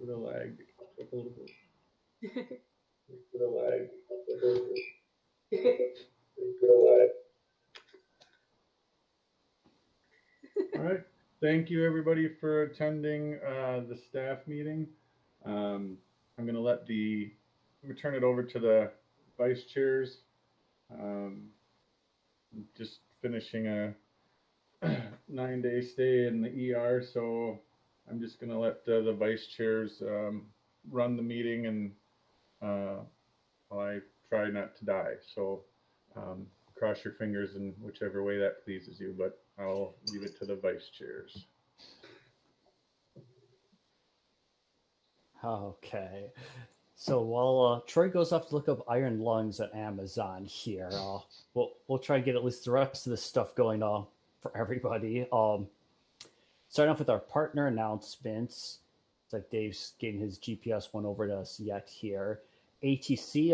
The lag. All right. Thank you, everybody, for attending the staff meeting. I'm going to turn it over to the vice chairs. Just finishing a 9-day stay in the ER, so I'm just going to let the vice chairs run the meeting, and I try not to die. So cross your fingers in whichever way that pleases you, but I'll leave it to the vice chairs. Okay. So while Troy goes off to look up iron lungs on Amazon here, we'll try and get at least the rest of this stuff going for everybody. Starting off with our partner announcements. It's like Dave's getting his GPS one over to us yet here. ATC,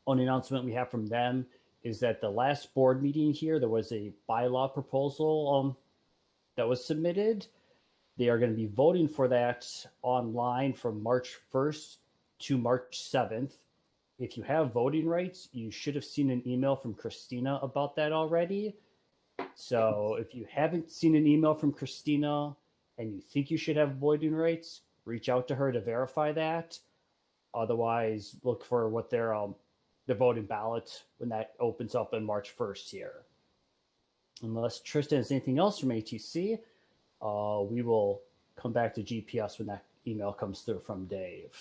only announcement we have from them is that the last board meeting here, there was a bylaw proposal that was submitted. They are going to be voting for that online from March 1st to March 7th. If you have voting rights, you should have seen an email from Christina about that already. So if you haven't seen an email from Christina and you think you should have voting rights, reach out to her to verify that. Otherwise, look for what their voting ballot when that opens up on March 1st here. Unless Tristan has anything else from ATC, we will come back to GPS when that email comes through from Dave.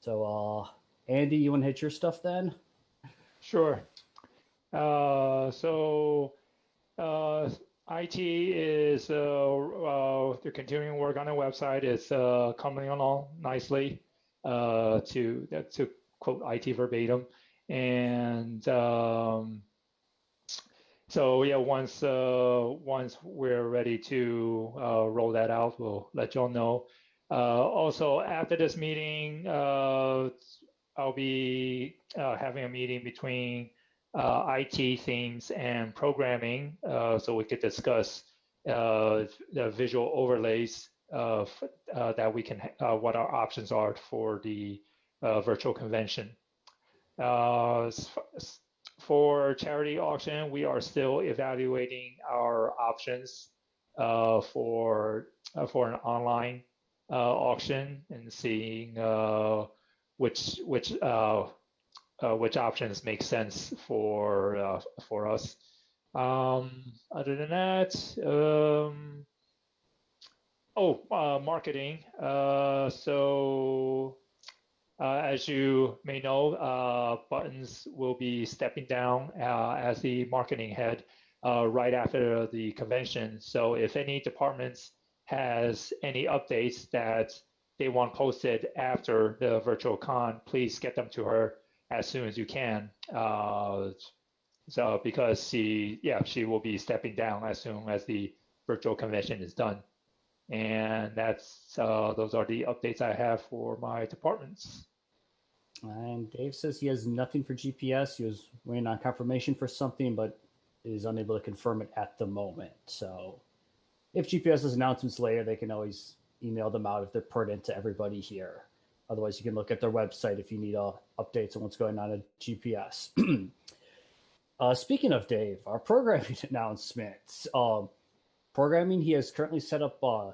So, Andy, you want to hit your stuff then? Sure. IT is they're continuing work on the website. It's coming along nicely. To quote IT verbatim, and so yeah, once we're ready to roll that out, we'll let y'all know. Also, after this meeting, I'll be having a meeting between IT themes and programming, so we could discuss the visual overlays that we can, what our options are for the virtual convention. For charity auction, we are still evaluating our options for an online auction and seeing which options make sense for us. Other than that, marketing. As you may know, Buttons will be stepping down as the marketing head right after the convention. So if any departments has any updates that they want posted after the virtual con, please get them to her as soon as you can. So because she will be stepping down as soon as the virtual convention is done. And that's those are the updates I have for my departments. And Dave says he has nothing for GPS. He was waiting on confirmation for something, but is unable to confirm it at the moment. So if GPS has announcements later, they can always email them out if they're pertinent to everybody here. Otherwise, you can look at their website if you need updates on what's going on at GPS. Speaking of Dave, our programming announcements. Programming, he has currently set up, I'm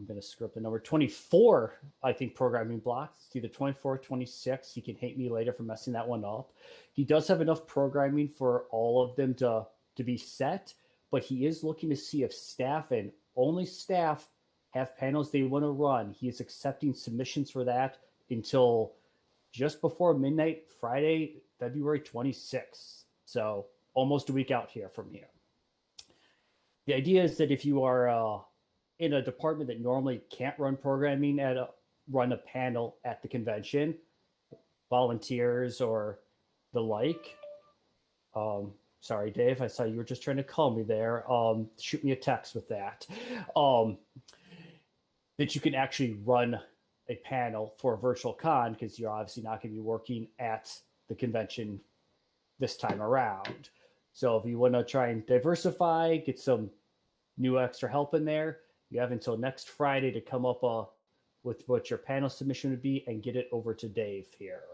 going to screw up the number, 24, I think, programming blocks. It's either 24 or 26. He can hate me later for messing that one up. He does have enough programming for all of them to be set, but he is looking to see if staff and only staff have panels they want to run. He is accepting submissions for that until just before midnight, Friday, February 26th. So almost a week out here from here. The idea is that if you are in a department that normally can't run programming run a panel at the convention, volunteers or the like. Sorry, Dave, I saw you were just trying to call me there. Shoot me a text with that. That you can actually run a panel for a virtual con because you're obviously not going to be working at the convention this time around. So if you want to try and diversify, get some new extra help in there, You have until next Friday to come up with what your panel submission would be and get it over to Dave here.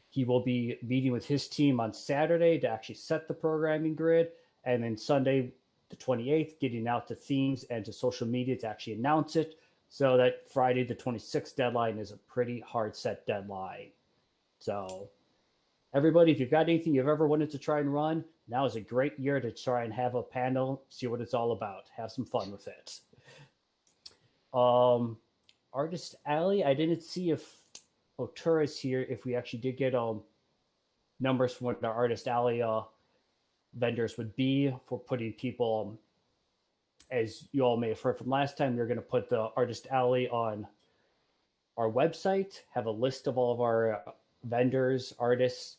He will be meeting with his team on Saturday to actually set the programming grid, and then Sunday, the 28th, getting out to themes and to social media to actually announce it, so that Friday, the 26th deadline is a pretty hard set deadline. So everybody, if you've got anything you've ever wanted to try and run, now is a great year to try and have a panel, see what it's all about, have some fun with it. Artist Alley, I didn't see if Otura is here, if we actually did get numbers from what our Artist Alley vendors would be for putting people, as you all may have heard from last time, we're going to put the Artist Alley on our website, have a list of all of our vendors, artists,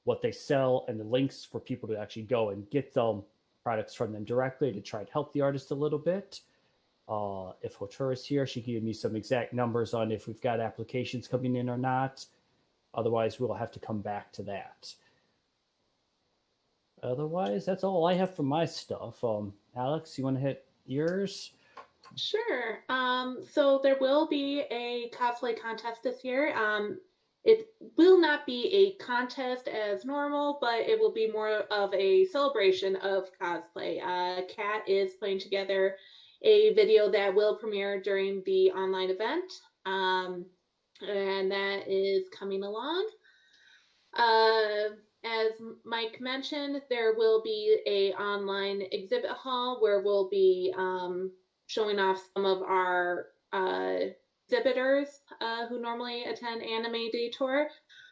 what they sell, and the links for people to actually go and get them products from them directly to try and help the artist a little bit. If Hotura is here, she can give me some exact numbers on if we've got applications coming in or not. Otherwise, we'll have to come back to that. Otherwise, that's all I have for my stuff. Alex, you want to hit yours? Sure. So there will be a cosplay contest this year. It will not be a contest as normal, but it will be more of a celebration of cosplay. Kat is putting together a video that will premiere during the online event, and that is coming along. As Mike mentioned, there will be a online exhibit hall where we'll be showing off some of our exhibitors who normally attend Anime Day Tour.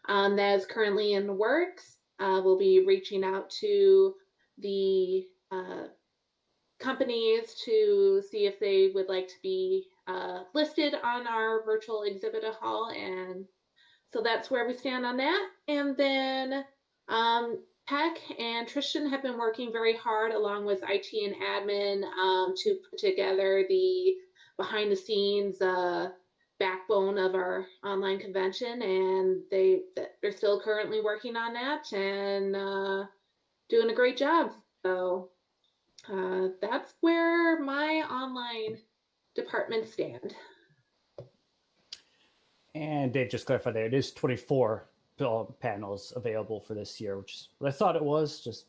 That is currently in the works. We'll be reaching out to the companies to see if they would like to be listed on our virtual exhibit hall, and so that's where we stand on that. And then Peck and Tristan have been working very hard along with IT and admin to put together the behind the scenes backbone of our online convention, and they're still currently working on that and doing a great job. So that's where my online departments stand. And Dave just clarified there, it is 24 panels available for this year, which is what I thought it was, just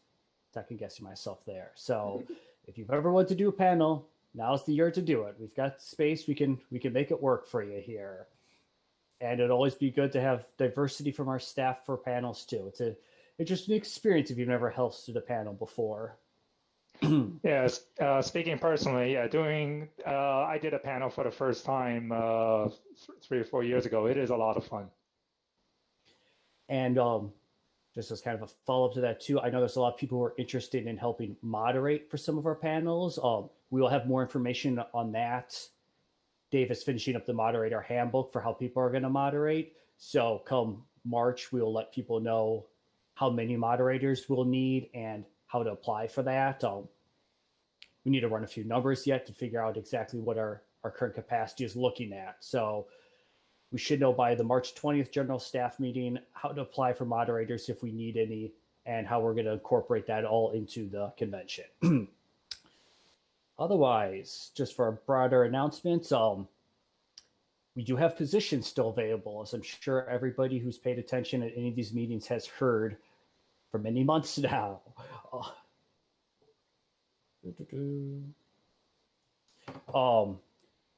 second guessing myself there. So if you've ever wanted to do a panel, now's the year to do it. We've got space, we can make it work for you here. And it'd always be good to have diversity from our staff for panels too. It's just an experience if you've never hosted a panel before. Yes, speaking personally, I did a panel for the first time 3 or 4 years ago. It is a lot of fun. And just as kind of a follow-up to that too, I know there's a lot of people who are interested in helping moderate for some of our panels. We will have more information on that. Dave is finishing up the moderator handbook for how people are going to moderate. So come March, we'll let people know how many moderators we'll need and how to apply for that. We need to run a few numbers yet to figure out exactly what our current capacity is looking at. So we should know by the March 20th general staff meeting how to apply for moderators if we need any, and how we're going to incorporate that all into the convention. Otherwise, just for a broader announcements, we do have positions still available, as I'm sure everybody who's paid attention at any of these meetings has heard for many months now.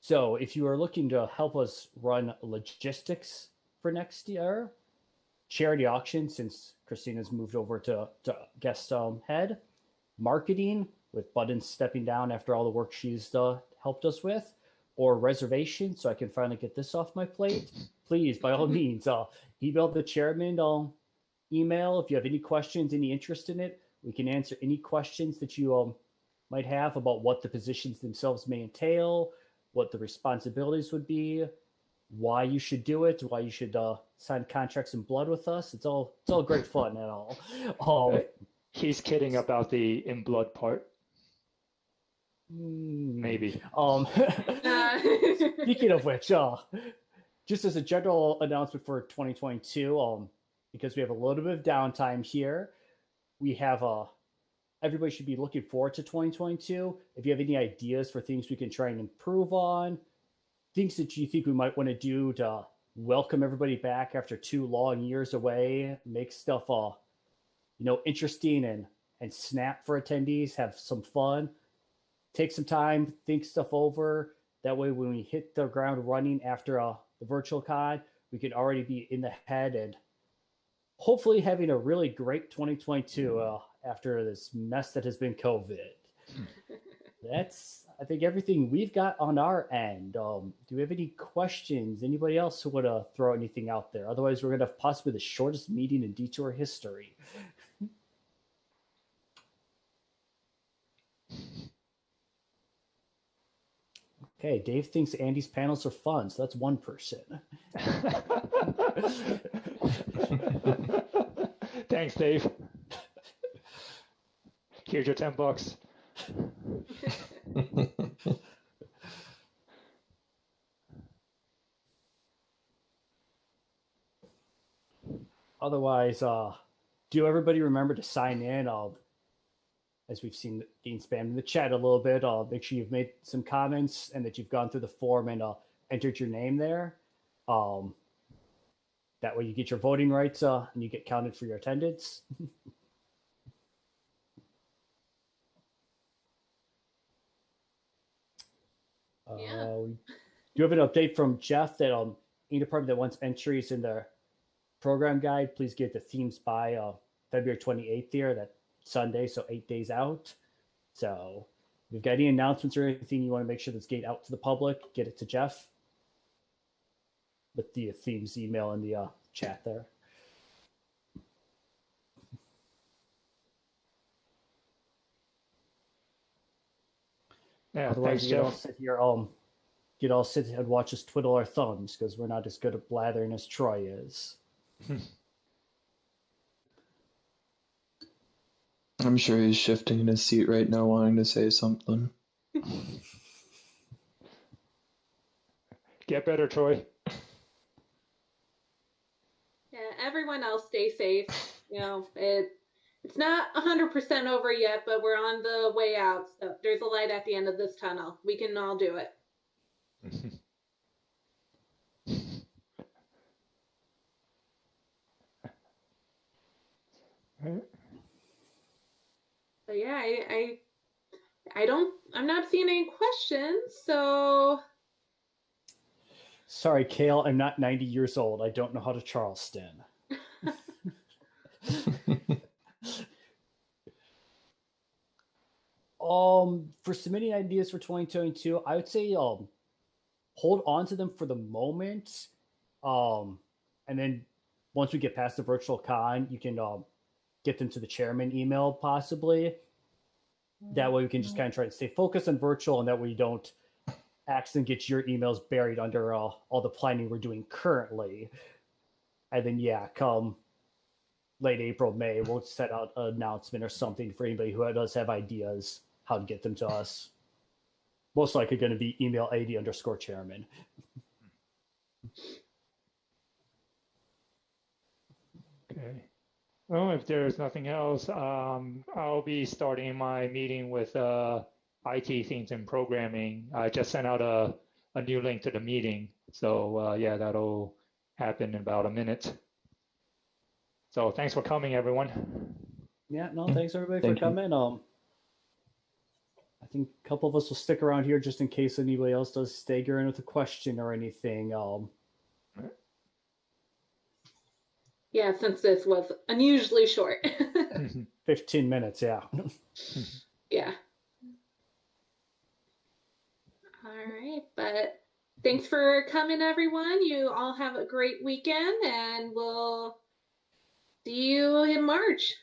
So if you are looking to help us run logistics for next year, charity auction, since Christina's moved over to guest head, marketing with Buttons stepping down after all the work she's helped us with, or reservation, so I can finally get this off my plate, please, by all means, email the chairman, email if you have any questions, any interest in it. We can answer any questions that you might have about what the positions themselves may entail, what the responsibilities would be, why you should do it, why you should sign contracts in blood with us. It's all great fun and all. He's kidding about the in blood part. Maybe. Speaking of which, just as a general announcement for 2022, because we have a little bit of downtime here, we have everybody should be looking forward to 2022. If you have any ideas for things we can try and improve on, things that you think we might want to do to welcome everybody back after 2 long years away, make stuff interesting and snap for attendees, have some fun, take some time, think stuff over. That way, when we hit the ground running after the virtual con, we can already be in the head and hopefully having a really great 2022 after this mess that has been COVID. That's, I think, everything we've got on our end. Do we have any questions? Anybody else who would throw anything out there? Otherwise, we're going to have possibly the shortest meeting in Detour history. Okay, Dave thinks Andy's panels are fun, so that's one person. Thanks, Dave. Here's your $10. Otherwise, do everybody remember to sign in? As we've seen getting spammed in the chat a little bit, make sure you've made some comments and that you've gone through the form and entered your name there. That way you get your voting rights and you get counted for your attendance. Yeah. Do you have an update from Jeff that any department that wants entries in their program guide, please get the themes by February 28th here, that Sunday, so 8 days out. So if you've got any announcements or anything you want to make sure that's get out to the public, get it to Jeff with the themes email in the chat there. Yeah, Otherwise, thanks, you can all Jeff. sit here, sit and watch us twiddle our thumbs because we're not as good at blathering as Troy is. I'm sure he's shifting in his seat right now, wanting to say something. Get better, Troy. Yeah, everyone else stay safe. You know, it's not 100% over yet, but we're on the way out. So there's a light at the end of this tunnel. We can all do it. But yeah, I'm not seeing any questions, so Sorry, Kale, I'm not 90 years old. I don't know how to Charleston. For submitting ideas for 2022, I would say hold on to them for the moment. And then once we get past the virtual con, you can get them to the chairman email possibly. That way we can just kind of try to stay focused on virtual, and that way you don't accidentally get your emails buried under all the planning we're doing currently. And then, yeah, come late April, May, we'll set out an announcement or something for anybody who does have ideas how to get them to us. Most likely going to be email AD_chairman. Okay. Well, if there's nothing else, I'll be starting my meeting with IT themes and programming. I just sent out a new link to the meeting. So yeah, that'll happen in about a minute. So thanks for coming, everyone. Yeah, no, thanks everybody Thank for you. coming. I think a couple of us will stick around here just in case anybody else does stagger in with a question or anything. yeah, since this was unusually short. 15 minutes, yeah. Yeah. All right, but thanks for coming, everyone. You all have a great weekend, and we'll see you in March.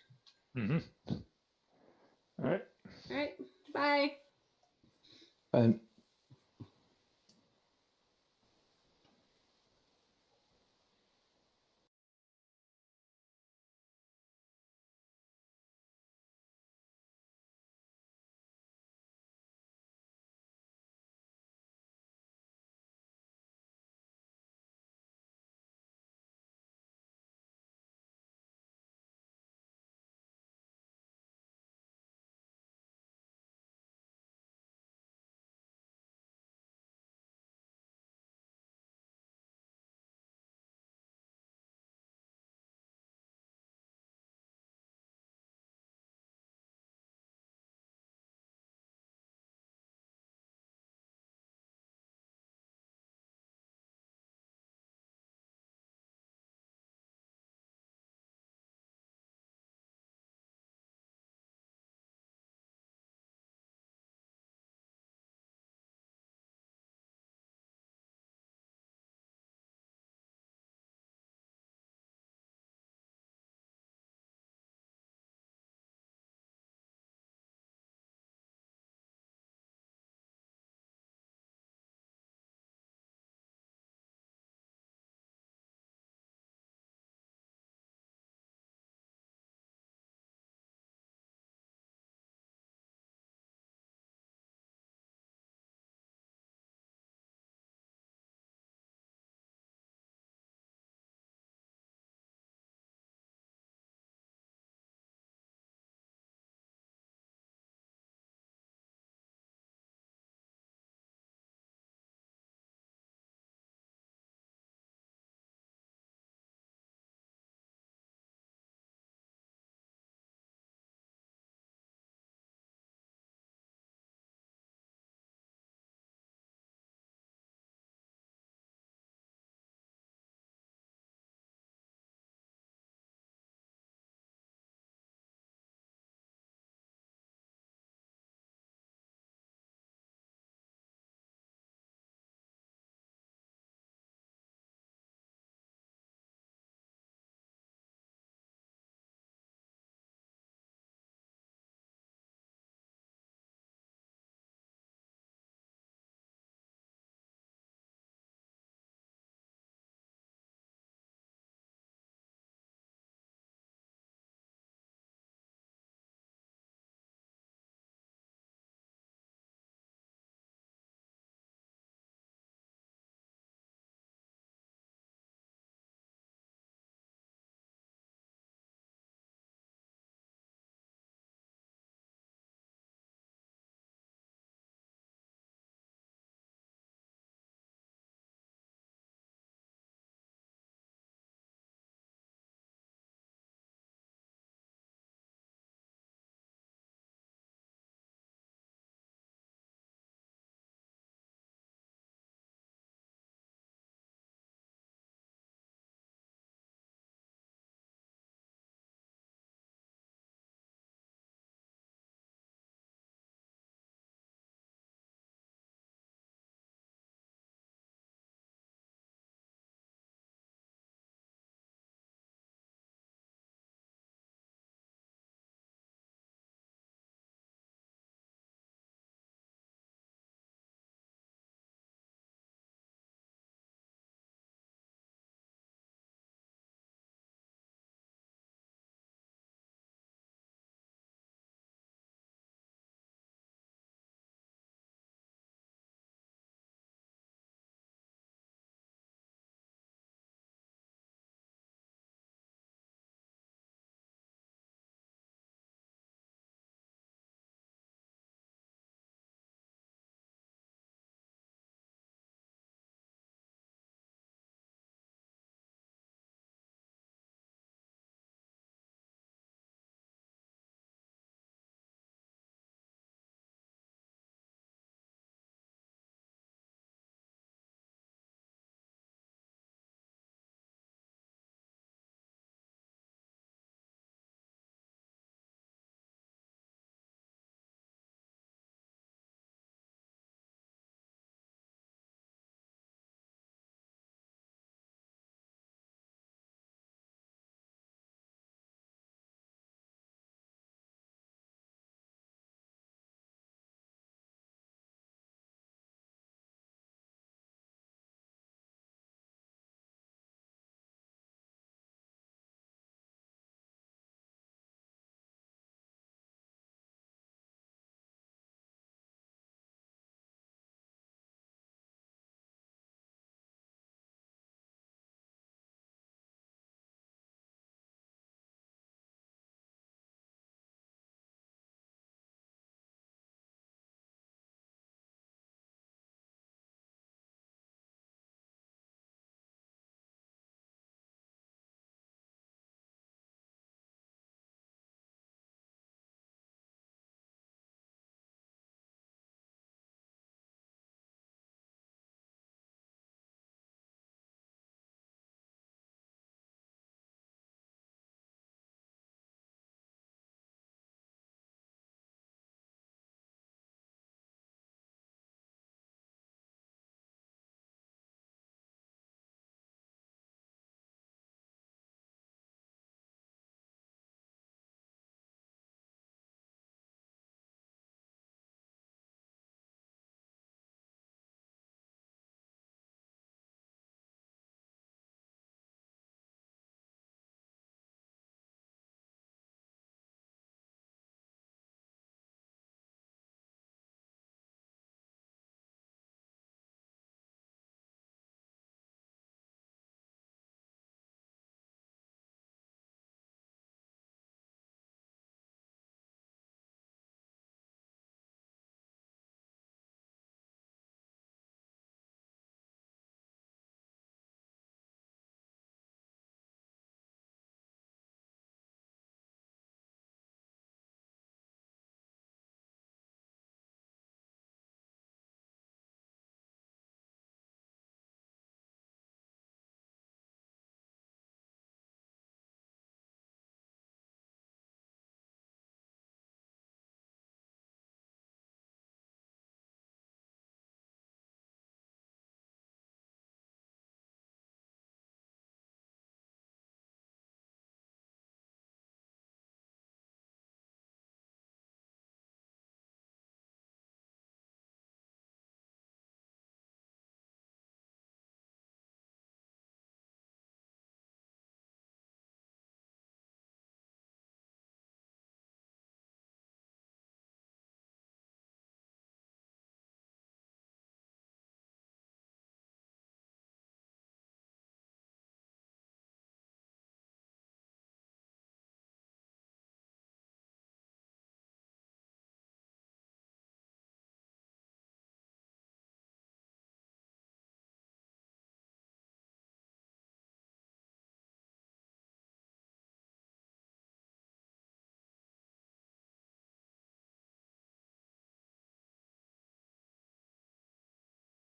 Mm-hmm. All right. All right, bye. And